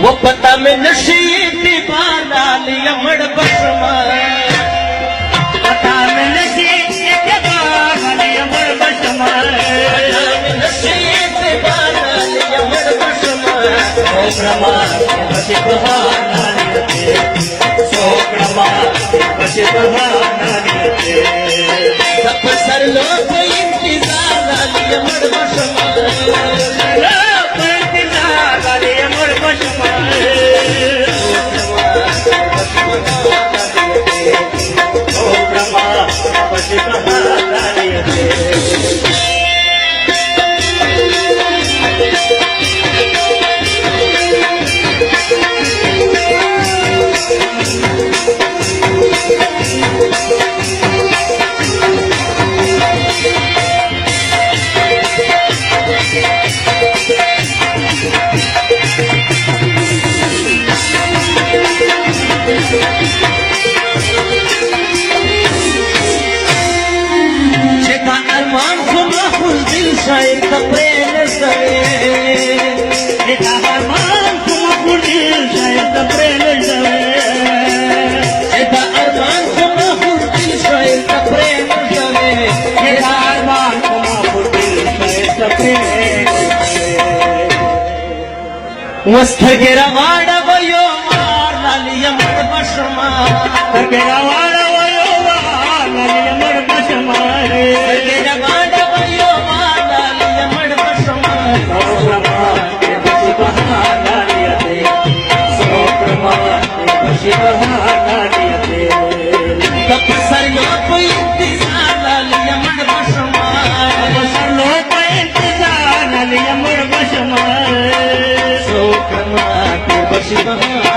वो पता में नशीब दीवाना लिया मड़ बशमा पता में नशीब दीवाना लिया मड़ बशमा नशीब दीवाना लिया मड़ बशमा ओ ब्रह्मा बशे बहाना नियते ओ ब्रह्मा बशे बहाना नियते सब सर लोग इंतजार लिया मड़ बशमा शायर कपड़े सवे अरमान तुम दिल शायर कपड़े सवे अरमान तुम दिल शायर कपड़े सवे अरमान तुम दिल शायर कपड़े वस्थ के रवाड़ा वयो मार लालिया मड़ बशमा के रवाड़ा वयो मार लालिया मड़ बशमा के रवाड़ा वयो बहाना